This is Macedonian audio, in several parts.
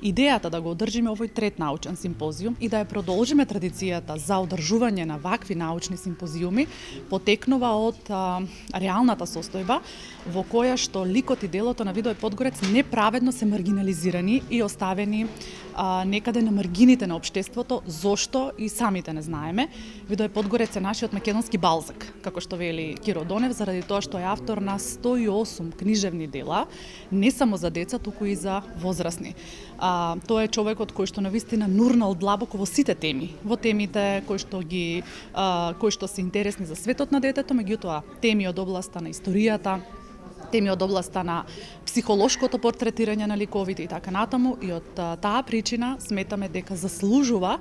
Идејата да го одржиме овој трет научен симпозиум и да ја продолжиме традицијата за одржување на вакви научни симпозиуми потекнува од реалната состојба во која што ликот и делото на Видое Подгорец неправедно се маргинализирани и оставени некаде на маргините на општеството, зошто и самите не знаеме. Видое Подгорец е нашиот македонски Балзак, како што вели Киро Донев, заради тоа што е автор на 108 книжевни дела, не само за деца, туку и за возрастни. Тоа е човекот кој што навистина нурнал длабоко во сите теми, во темите кои што се интересни за светот на детето, меѓутоа теми од областа на историјата, теми од областа на психолошкото портретирање на ликовите и така натаму, и од таа причина сметаме дека заслужува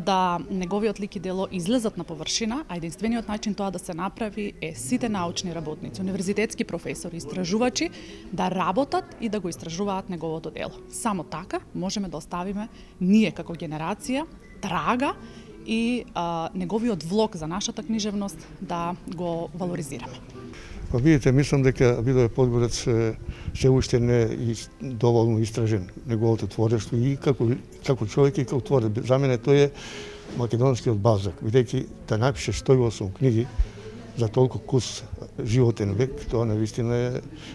да неговиот лик и дело излезат на површина, а единствениот начин тоа да се направи е сите научни работници, универзитетски професори, истражувачи да работат и да го истражуваат неговото дело. Само така можеме да оставиме ние како генерација трага и неговиот влог за нашата книжевност да го валоризираме. Па видите, мислам дека Видое Подгорец се уште не е доволно истражен неговото творештво и како човек и како творец. За мене тој е македонскиот Балзак, бидејќи да напише 108 книги за толку кус животен век, тоа навистина е,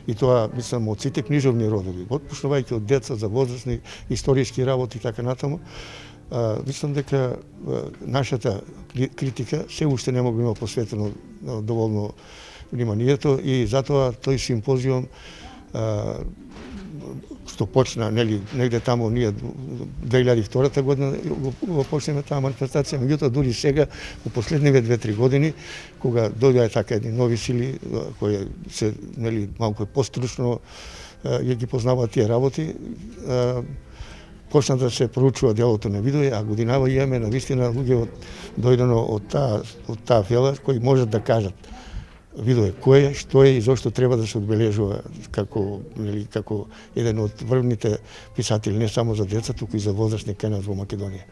и тоа мислам од сите книжевни родови, отпушнувајќи од деца за возрастни, историски работи и така натаму. Мислам дека нашата критика се уште не има посветено доволно вниманието и затоа тој симпозиум што почна негде таму ние 2002 година го почнеме таа манифестација, меѓутоа дури сега во последниве 2-3 години кога дојдоа така едни нови сили кои се малку постручно ги познаваат тие работи, почна да се проучува делото на Видое, а годинава имаме навистина луѓе дојдено од таа фела кои можат да кажат Видое кој е, што е и зошто треба да се одбележува како еден од врвните писатели не само за деца, туку и за возрастни кај нас во Македонија.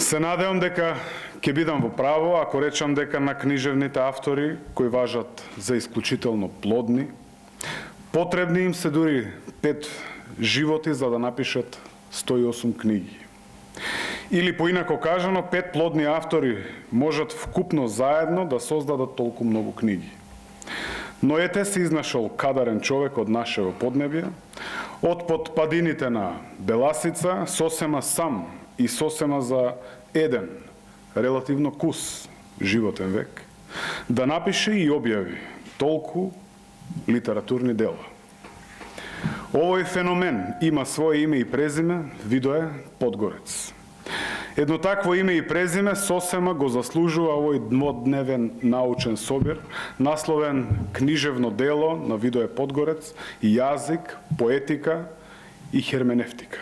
Се надевам дека ќе бидам во право ако речам дека на книжевните автори кои важат за исклучително плодни, потребни им се дури 5 животи за да напишат 108 книги. Или поинако кажано, 5 плодни автори можат вкупно заедно да создадат толку многу книги. Но ете се изнашол кадарен човек од нашето поднебје, од под падините на Беласица, сосема сам и сосема за еден, релативно кус животен век, да напише и објави толку литературни дела. Овој феномен има свое име и презиме, Видое Подгорец. Едно такво име и презиме сосема го заслужува овој дводневен научен собир, насловен Книжевно дело на Видое Подгорец и јазик, поетика и херменевтика.